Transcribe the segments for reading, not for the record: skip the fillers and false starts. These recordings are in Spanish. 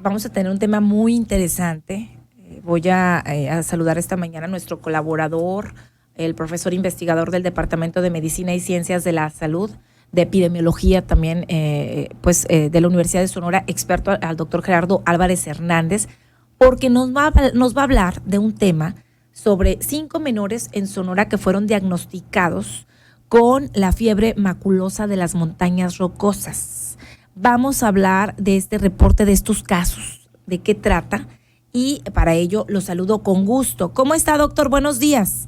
vamos a tener un tema muy interesante. Voy a saludar esta mañana a nuestro colaborador, el profesor investigador del Departamento de Medicina y Ciencias de la Salud, de Epidemiología también, de la Universidad de Sonora, experto al doctor Gerardo Álvarez Hernández, porque nos va a hablar de un tema sobre 5 menores en Sonora que fueron diagnosticados con la fiebre maculosa de las montañas rocosas. Vamos a hablar de este reporte, de estos casos, de qué trata, y para ello lo saludo con gusto. ¿Cómo está, doctor? Buenos días.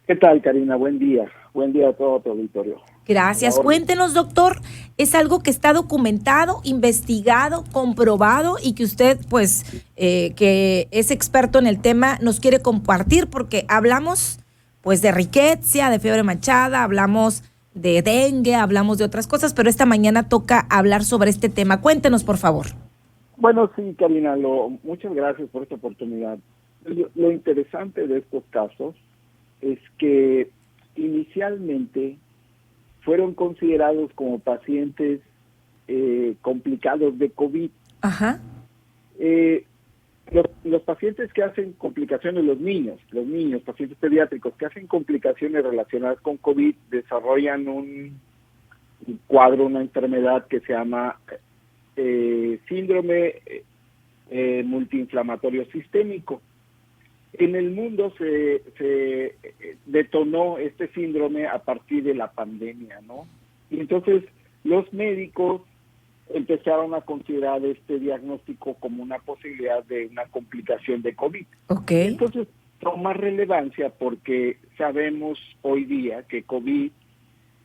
¿Qué tal, Karina? Buen día. Buen día a todo tu auditorio. Gracias. Cuéntenos, doctor, ¿es algo que está documentado, investigado, comprobado y que usted, que es experto en el tema, nos quiere compartir? Porque hablamos, de riqueza, de fiebre manchada, hablamos de dengue, hablamos de otras cosas, pero esta mañana toca hablar sobre este tema. Cuéntenos, por favor. Bueno, sí, Karina, muchas gracias por esta oportunidad. Lo interesante de estos casos es que inicialmente fueron considerados como pacientes complicados de COVID. Ajá. Los pacientes que hacen complicaciones, los niños, pacientes pediátricos que hacen complicaciones relacionadas con COVID, desarrollan un cuadro, una enfermedad que se llama síndrome multiinflamatorio sistémico. En el mundo se detonó este síndrome a partir de la pandemia, ¿no? Y entonces los médicos empezaron a considerar este diagnóstico como una posibilidad de una complicación de COVID. Okay. Entonces toma relevancia porque sabemos hoy día que COVID,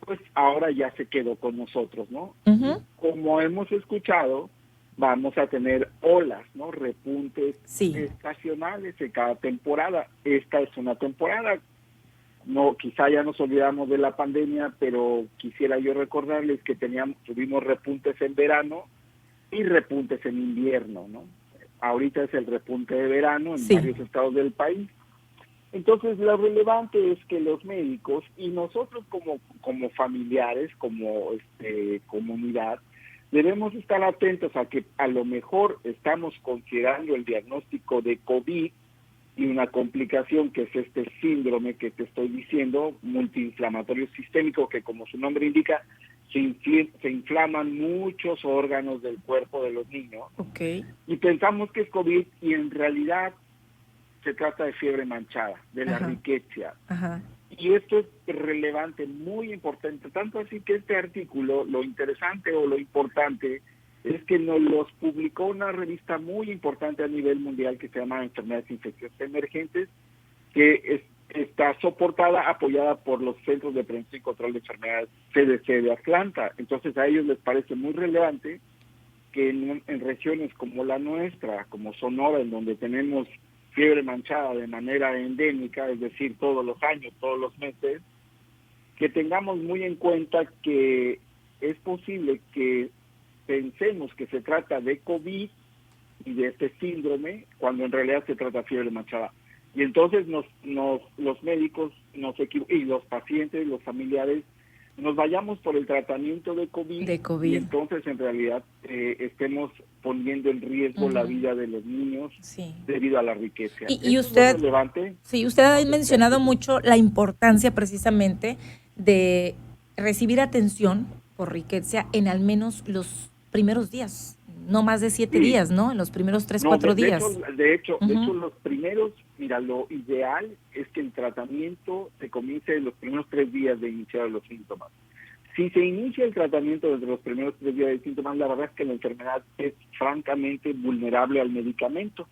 pues ahora ya se quedó con nosotros, ¿no? Uh-huh. Como hemos escuchado, vamos a tener olas, ¿no? Repuntes estacionales de cada temporada. Esta es una temporada. No, quizá ya nos olvidamos de la pandemia, pero quisiera yo recordarles que tuvimos repuntes en verano y repuntes en invierno, ¿no? Ahorita es el repunte de verano en varios estados del país. Entonces, lo relevante es que los médicos y nosotros como familiares, como comunidad, debemos estar atentos a que a lo mejor estamos considerando el diagnóstico de COVID y una complicación que es este síndrome que te estoy diciendo, multiinflamatorio sistémico, que como su nombre indica, se inflaman muchos órganos del cuerpo de los niños. Okay. Y pensamos que es COVID y en realidad se trata de fiebre manchada, de la riqueza. Ajá. Y esto es relevante, muy importante, tanto así que este artículo, lo interesante o lo importante es que nos los publicó una revista muy importante a nivel mundial que se llama Enfermedades Infecciosas Emergentes, que está soportada, apoyada por los Centros de Prevención y Control de Enfermedades CDC de Atlanta. Entonces a ellos les parece muy relevante que en regiones como la nuestra, como Sonora, en donde tenemos fiebre manchada de manera endémica, es decir, todos los años, todos los meses, que tengamos muy en cuenta que es posible que pensemos que se trata de COVID y de este síndrome, cuando en realidad se trata de fiebre manchada. Y entonces los médicos y los pacientes, los familiares, nos vayamos por el tratamiento de COVID. Y entonces en realidad estemos poniendo en riesgo la vida de los niños debido a la riqueza. Y usted, usted ha mencionado mucho la importancia precisamente de recibir atención por riqueza en al menos los primeros días, no más de 7 días, ¿no? En los primeros 3-4 días. De hecho, los primeros, mira, lo ideal es que el tratamiento se comience en los primeros 3 días de iniciar los síntomas. Si se inicia el tratamiento desde los primeros 3 días de síntomas, la verdad es que la enfermedad es francamente vulnerable al medicamento.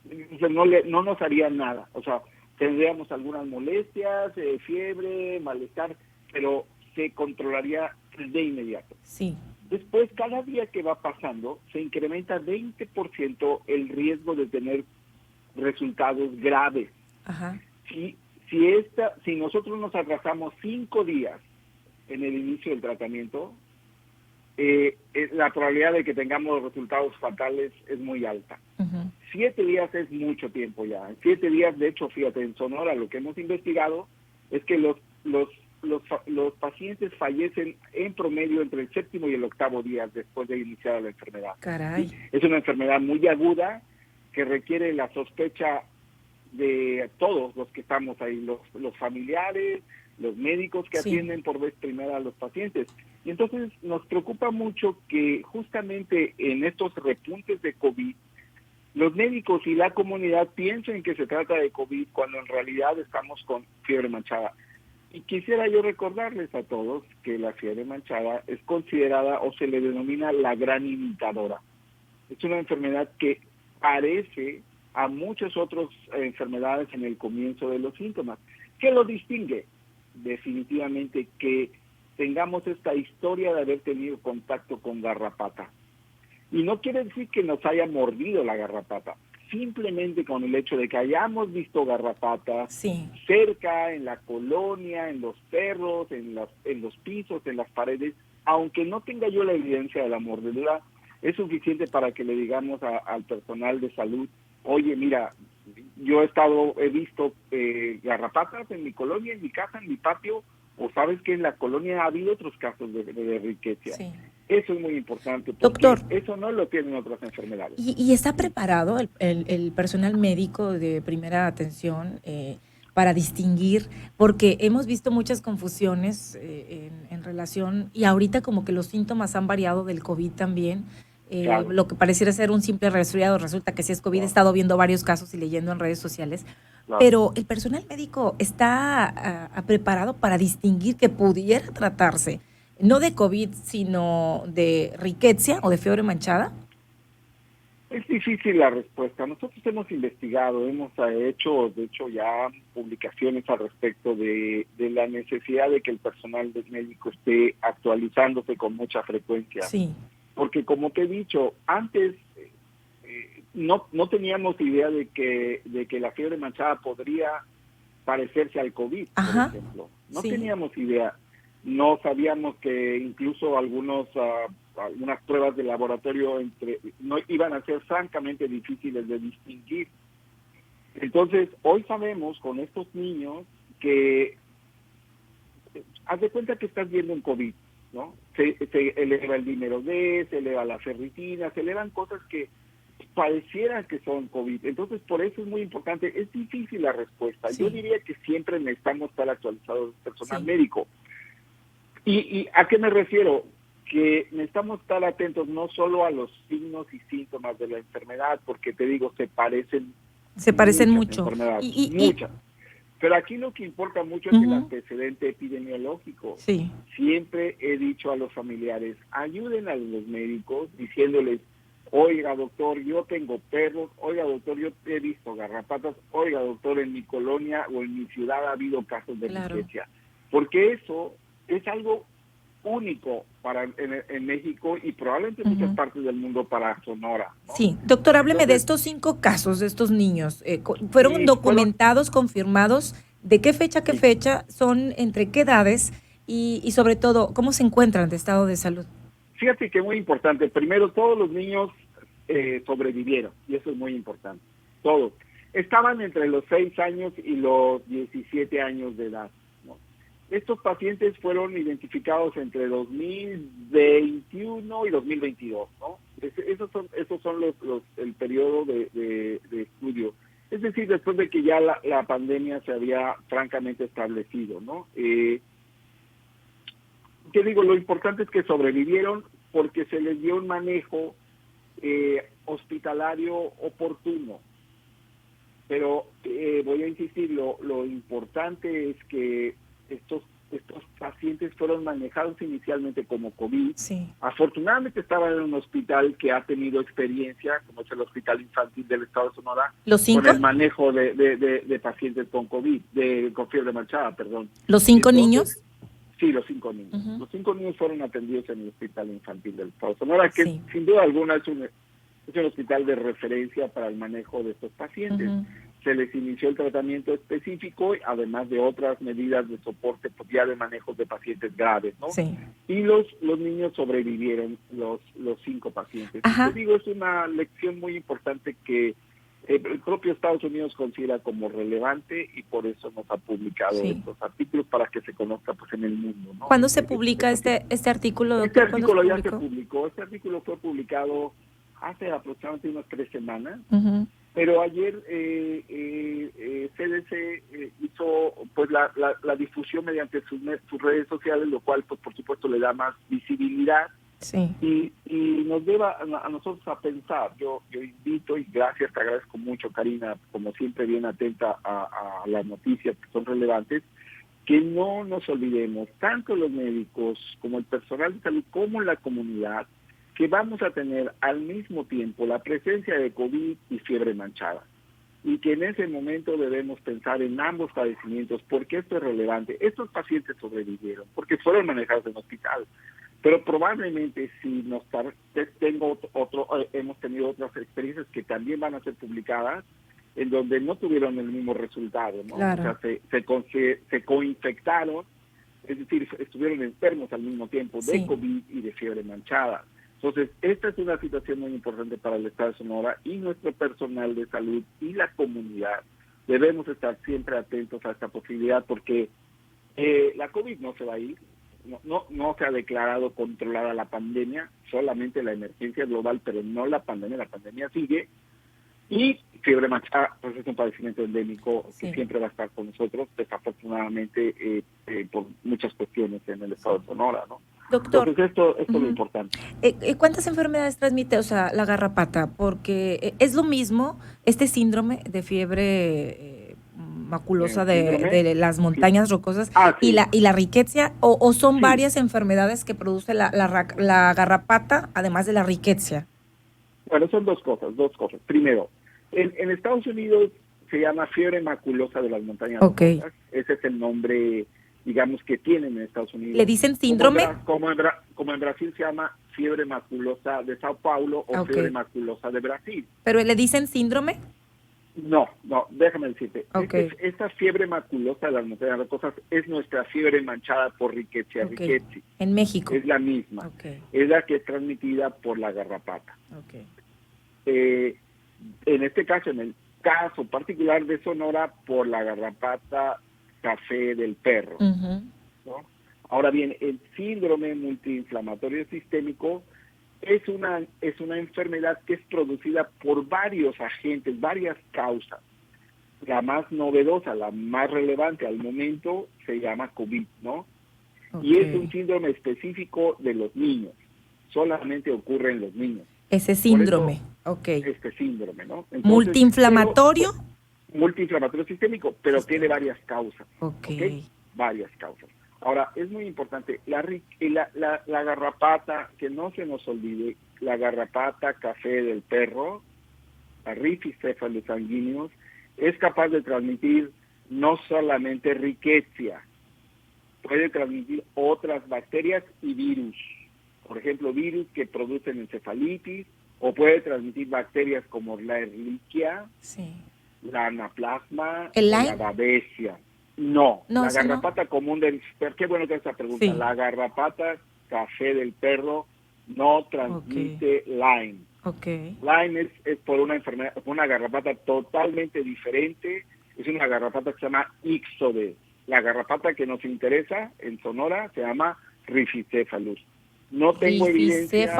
Entonces no nos haría nada. O sea, tendríamos algunas molestias, fiebre, malestar, pero se controlaría de inmediato. Sí. Después, cada día que va pasando, se incrementa 20% el riesgo de tener resultados graves. Ajá. Si nosotros nos atrasamos 5 días en el inicio del tratamiento, la probabilidad de que tengamos resultados fatales es muy alta. 7 días es mucho tiempo ya. En 7 días, de hecho, fíjate, en Sonora lo que hemos investigado es que los los pacientes fallecen en promedio entre el séptimo y el octavo día después de iniciar la enfermedad. Caray. Es una enfermedad muy aguda que requiere la sospecha de todos los que estamos ahí, los familiares, los médicos que atienden por vez primera a los pacientes. Y entonces nos preocupa mucho que justamente en estos repuntes de COVID, los médicos y la comunidad piensen que se trata de COVID cuando en realidad estamos con fiebre manchada. Y quisiera yo recordarles a todos que la fiebre manchada es considerada o se le denomina la gran imitadora. Es una enfermedad que parece a muchas otras enfermedades en el comienzo de los síntomas. ¿Qué lo distingue? Definitivamente que tengamos esta historia de haber tenido contacto con garrapata. Y no quiere decir que nos haya mordido la garrapata. Simplemente con el hecho de que hayamos visto garrapatas cerca, en la colonia, en los perros, en los pisos, en las paredes, aunque no tenga yo la evidencia de la mordedura, es suficiente para que le digamos al personal de salud: oye, mira, yo he visto garrapatas en mi colonia, en mi casa, en mi patio, o sabes que en la colonia ha habido otros casos de riqueza. Sí. Eso es muy importante, porque doctor, eso no lo tienen otras enfermedades. ¿Y está preparado el personal médico de primera atención para distinguir? Porque hemos visto muchas confusiones en relación, y ahorita como que los síntomas han variado del COVID también. Claro. Lo que pareciera ser un simple resfriado resulta que sí es COVID. Claro. He estado viendo varios casos y leyendo en redes sociales. Claro. Pero el personal médico está preparado para distinguir que pudiera tratarse no de COVID, sino de riqueza o de fiebre manchada. Es difícil la respuesta. Nosotros hemos investigado, hemos hecho, de hecho, ya publicaciones al respecto de la necesidad de que el personal médico esté actualizándose con mucha frecuencia. Sí. Porque, como te he dicho, antes no teníamos idea de que la fiebre manchada podría parecerse al COVID, por ejemplo. No teníamos idea. No sabíamos que incluso algunas pruebas de laboratorio no iban a ser francamente difíciles de distinguir. Entonces, hoy sabemos con estos niños que haz de cuenta que estás viendo un COVID, ¿no? Se eleva el dímero D, se eleva la ferritina, se elevan cosas que parecieran que son COVID. Entonces, por eso es muy importante. Es difícil la respuesta. Sí. Yo diría que siempre necesitamos estar actualizados el personal médico. ¿Y a qué me refiero? Que necesitamos estar atentos no solo a los signos y síntomas de la enfermedad, porque te digo, se parecen mucho. Muchas. Pero aquí lo que importa mucho es el antecedente epidemiológico. Sí. Siempre he dicho a los familiares: ayuden a los médicos diciéndoles: oiga, doctor, yo tengo perros, oiga, doctor, yo he visto garrapatas, oiga, doctor, en mi colonia o en mi ciudad ha habido casos de riqueza. Porque eso es algo único en México y probablemente en muchas partes del mundo para Sonora, ¿no? Sí, doctor, hábleme de estos 5 casos de estos niños. ¿Fueron documentados, confirmados? ¿De qué fecha a qué fecha? ¿Son entre qué edades? Y sobre todo, ¿cómo se encuentran de estado de salud? Fíjate que es muy importante. Primero, todos los niños sobrevivieron, y eso es muy importante. Todos. Estaban entre los 6 años y los 17 años de edad. Estos pacientes fueron identificados entre 2021 y 2022, ¿no? Esos son el periodo de estudio. Es decir, después de que ya la pandemia se había francamente establecido, ¿no? Te digo, lo importante es que sobrevivieron porque se les dio un manejo hospitalario oportuno. Pero voy a insistir, lo importante es que estos pacientes fueron manejados inicialmente como COVID. Sí. Afortunadamente estaban en un hospital que ha tenido experiencia, como es el Hospital Infantil del Estado de Sonora, con el manejo de pacientes con COVID, con fiebre manchada, perdón. ¿Los 5 niños? Sí, los 5 niños. Los 5 niños fueron atendidos en el Hospital Infantil del Estado de Sonora, que sin duda alguna es un hospital de referencia para el manejo de estos pacientes. Se les inició el tratamiento específico, además de otras medidas de soporte ya de manejo de pacientes graves, ¿no? Sí. Y los niños sobrevivieron, los 5 pacientes. Te digo, es una lección muy importante que el propio Estados Unidos considera como relevante y por eso nos ha publicado estos artículos para que se conozca pues en el mundo, ¿no? ¿Cuándo se publica este artículo, Este doctor? artículo ya se publicó. Este artículo fue publicado hace aproximadamente unas 3 semanas, pero ayer CDC hizo pues la difusión mediante sus redes sociales, lo cual pues por supuesto le da más visibilidad. Sí. Y nos lleva a nosotros a pensar. Yo invito, y gracias, te agradezco mucho, Karina, como siempre bien atenta a las noticias que son relevantes, que no nos olvidemos, tanto los médicos como el personal de salud, como la comunidad, que vamos a tener al mismo tiempo la presencia de COVID y fiebre manchada. Y que en ese momento debemos pensar en ambos padecimientos, porque esto es relevante. Estos pacientes sobrevivieron, porque fueron manejados en hospital. Pero probablemente si hemos tenido otras experiencias que también van a ser publicadas, en donde no tuvieron el mismo resultado, ¿no? Claro. O sea, se coinfectaron, es decir, estuvieron enfermos al mismo tiempo de COVID y de fiebre manchada. Entonces, esta es una situación muy importante para el Estado de Sonora y nuestro personal de salud y la comunidad. Debemos estar siempre atentos a esta posibilidad porque la COVID no se va a ir. No se ha declarado controlada la pandemia, solamente la emergencia global, pero no la pandemia sigue. Y fiebre manchada, pues es un padecimiento endémico que siempre va a estar con nosotros, desafortunadamente por muchas cuestiones en el estado de Sonora, ¿no? Doctor, entonces esto es lo importante. ¿Cuántas enfermedades transmite, la garrapata? Porque es lo mismo este síndrome de fiebre maculosa de las montañas rocosas y la riqueza, o son varias enfermedades que produce la garrapata, además de la riqueza. Bueno, son dos cosas. Primero, en Estados Unidos se llama fiebre maculosa de las montañas rocosas. Ese es el nombre, digamos, que tienen en Estados Unidos. ¿Le dicen síndrome? Como en Brasil se llama fiebre maculosa de Sao Paulo o fiebre maculosa de Brasil. ¿Pero le dicen síndrome? No, déjame decirte. Esta fiebre maculosa de las montañas rocosas es nuestra fiebre manchada por riqueza. En México. Es la misma. Es la que es transmitida por la garrapata. En este caso, en el caso particular de Sonora, por la garrapata café del perro. ¿No? Ahora bien, el síndrome multiinflamatorio sistémico es una enfermedad que es producida por varios agentes, varias causas. La más novedosa, la más relevante al momento, se llama COVID, ¿no? Y es un síndrome específico de los niños. Solamente ocurre en los niños. Ese síndrome, Este síndrome, ¿no? Entonces, ¿multiinflamatorio? Multiinflamatorio sistémico, pero tiene varias causas. Varias causas. Ahora, es muy importante, la garrapata, que no se nos olvide, la garrapata café del perro, la Rhipicephalus sanguineus, es capaz de transmitir no solamente riqueza, puede transmitir otras bacterias y virus. Por ejemplo, virus que producen encefalitis, o puede transmitir bacterias como la Ehrlichia, la Anaplasma, la Babesia. No, la garrapata común del... Qué bueno que esa pregunta. La garrapata café del perro no transmite Lyme. Lyme es por una enfermedad, una garrapata totalmente diferente. Es una garrapata que se llama Ixodes. La garrapata que nos interesa en Sonora se llama Rhipicephalus. No tengo evidencia.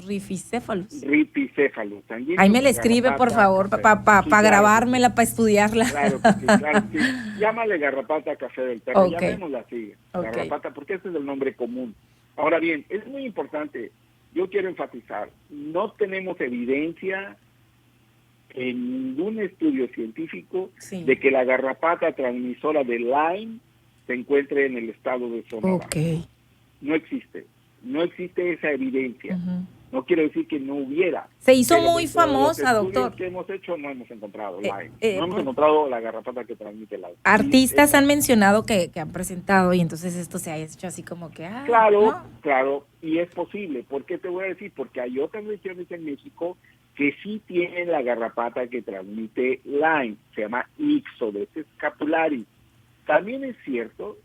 Rhipicephalus. Ahí me la escribe, por favor, para grabármela, para estudiarla. Claro que sí. Llámale garrapata café del perro, llamémosla así. Garrapata, porque ese es el nombre común. Ahora bien, es muy importante, yo quiero enfatizar, no tenemos evidencia en ningún estudio científico de que la garrapata transmisora de Lyme se encuentre en el estado de Sonora. No existe esa evidencia. No quiero decir que no hubiera. Se hizo muy famosa, doctor. Los que hemos hecho no hemos encontrado Lyme. No hemos encontrado la garrapata que transmite Lyme. Artistas han mencionado que han presentado y entonces esto se ha hecho así como que... Claro, y es posible. ¿Por qué te voy a decir? Porque hay otras regiones en México que sí tienen la garrapata que transmite Lyme. Se llama Ixodes scapularis. También es cierto,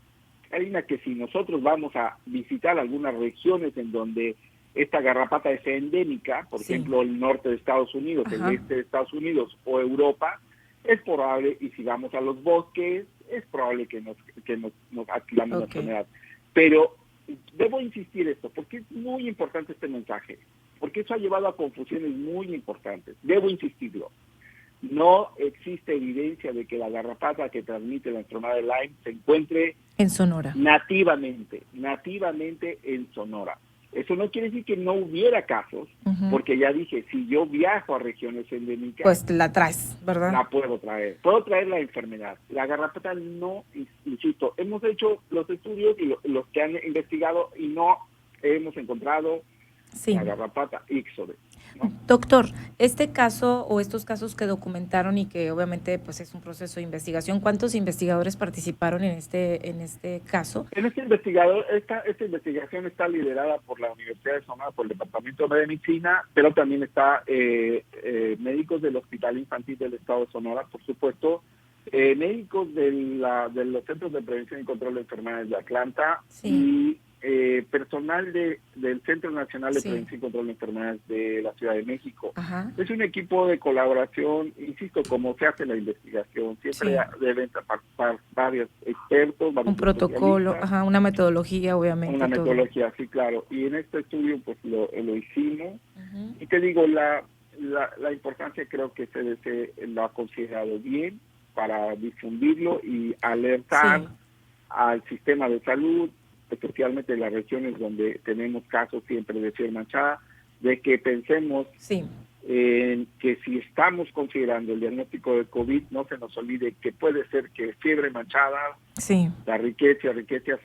Karina, que si nosotros vamos a visitar algunas regiones en donde esta garrapata es endémica, por ejemplo, el norte de Estados Unidos, el este de Estados Unidos o Europa, es probable, y si vamos a los bosques, es probable que nos adquiramos la enfermedad. Pero debo insistir esto, porque es muy importante este mensaje, porque eso ha llevado a confusiones muy importantes. Debo insistirlo. No existe evidencia de que la garrapata que transmite la enfermedad de Lyme se encuentre en Sonora. Nativamente en Sonora. Eso no quiere decir que no hubiera casos, porque ya dije, si yo viajo a regiones endémicas, pues la traes, ¿verdad? La puedo traer. Puedo traer la enfermedad. La garrapata no, insisto, hemos hecho los estudios y los que han investigado y no hemos encontrado la garrapata Ixodes, ¿no? Doctor, este caso o estos casos que documentaron y que obviamente pues es un proceso de investigación, ¿cuántos investigadores participaron en este caso? Esta investigación está liderada por la Universidad de Sonora, por el Departamento de Medicina, pero también está médicos del Hospital Infantil del Estado de Sonora, por supuesto, médicos de los Centros de Prevención y Control de Enfermedades de Atlanta y personal del Centro Nacional de Prevención y Control de Enfermedades de la Ciudad de México. Es un equipo de colaboración, insisto, como se hace la investigación, siempre deben participar varios expertos, un protocolo, una metodología, obviamente. Una metodología, sí, claro. Y en este estudio pues lo hicimos. Y te digo, la importancia creo que CDC lo ha considerado bien para difundirlo y alertar al sistema de salud, especialmente en las regiones donde tenemos casos siempre de fiebre manchada, de que pensemos en que si estamos considerando el diagnóstico de COVID, no se nos olvide que puede ser que fiebre manchada, la riqueza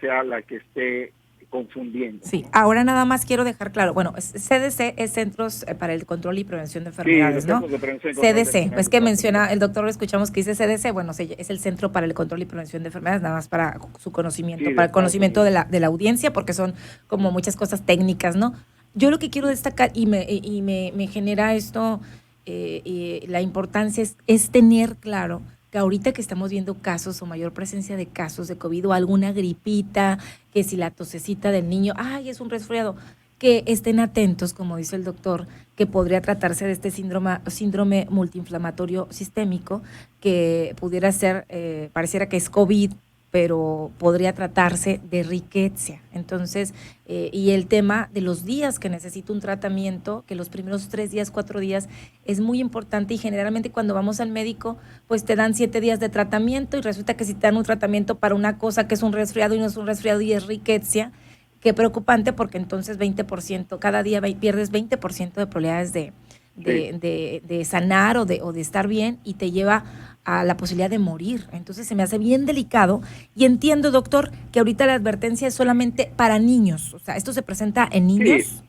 sea la que esté confundiendo. Sí, ahora nada más quiero dejar claro, bueno, CDC es Centros para el Control y Prevención de Enfermedades, ¿no? CDC, es que menciona, el doctor lo escuchamos que dice CDC, bueno, es el Centro para el Control y Prevención de Enfermedades, nada más para su conocimiento, para el conocimiento de la audiencia, porque son como muchas cosas técnicas, ¿no? Yo lo que quiero destacar, y me genera esto, la importancia es tener claro que ahorita que estamos viendo casos o mayor presencia de casos de COVID o alguna gripita, que si la tosecita del niño, es un resfriado, que estén atentos, como dice el doctor, que podría tratarse de este síndrome multiinflamatorio sistémico, que pudiera ser, pareciera que es COVID, pero podría tratarse de riqueza. Entonces, y el tema de los días que necesita un tratamiento, que los primeros 3 días, 4 días, es muy importante y generalmente cuando vamos al médico, pues te dan 7 días de tratamiento y resulta que si te dan un tratamiento para una cosa que es un resfriado y no es un resfriado y es riqueza, qué preocupante porque entonces 20%, cada día pierdes 20% de probabilidades de sanar o de estar bien y te lleva a la posibilidad de morir. Entonces se me hace bien delicado y entiendo, doctor, que ahorita la advertencia es solamente para niños. O sea, ¿esto se presenta en niños?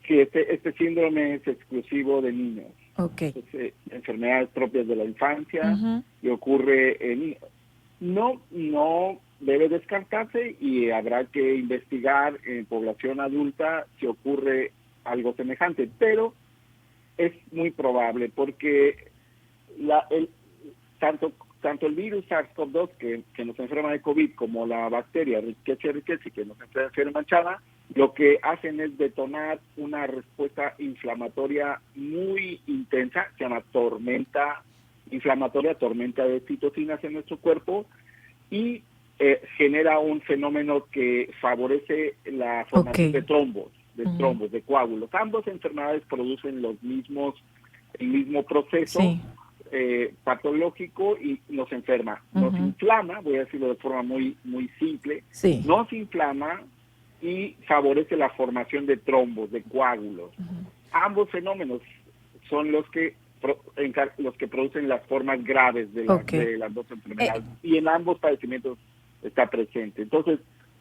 Sí, este síndrome es exclusivo de niños. Es, enfermedades propias de la infancia y ocurre en niños. No debe descartarse y habrá que investigar en población adulta si ocurre algo semejante, pero es muy probable porque tanto el virus SARS-CoV-2 que nos enferma de COVID como la bacteria Rickettsia que nos enferma de fiebre manchada, lo que hacen es detonar una respuesta inflamatoria muy intensa, se llama tormenta inflamatoria, tormenta de citocinas en nuestro cuerpo y genera un fenómeno que favorece la formación de trombos, de coágulos. Ambas enfermedades producen el mismo proceso patológico y nos enferma. Nos inflama, voy a decirlo de forma muy, muy simple, nos inflama y favorece la formación de trombos, de coágulos. Ambos fenómenos son los que producen las formas graves de las dos enfermedades y en ambos padecimientos está presente. Entonces,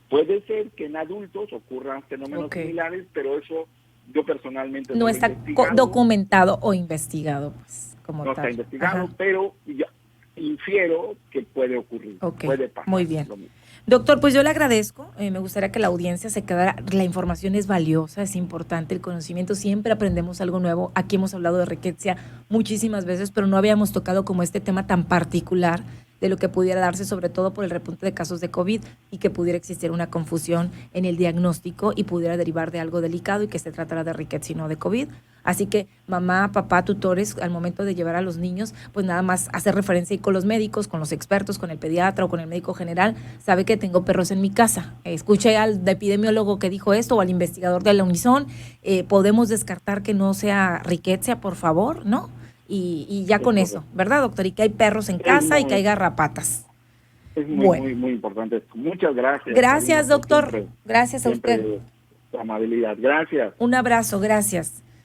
puede ser que en adultos ocurran fenómenos similares, pero eso yo personalmente no está documentado o investigado, pues, como no tal. Está investigado, pero ya infiero que puede ocurrir, puede pasar. Muy bien. Doctor, pues yo le agradezco, me gustaría que la audiencia se quedara, la información es valiosa, es importante, el conocimiento, siempre aprendemos algo nuevo. Aquí hemos hablado de riqueza muchísimas veces, pero no habíamos tocado como este tema tan particular de lo que pudiera darse, sobre todo por el repunte de casos de COVID y que pudiera existir una confusión en el diagnóstico y pudiera derivar de algo delicado y que se tratara de riqueza y no de COVID. Así que mamá, papá, tutores, al momento de llevar a los niños, pues nada más hacer referencia y con los médicos, con los expertos, con el pediatra o con el médico general, sabe que tengo perros en mi casa. Escuche al epidemiólogo que dijo esto o al investigador de la Unison, podemos descartar que no sea riqueza, por favor, ¿no? Y ya con eso, ¿verdad, doctor? Y que hay perros en casa y que hay garrapatas. Es muy importante esto. Muchas gracias. Gracias, doctor. Gracias a usted. Tu amabilidad. Gracias. Un abrazo, gracias.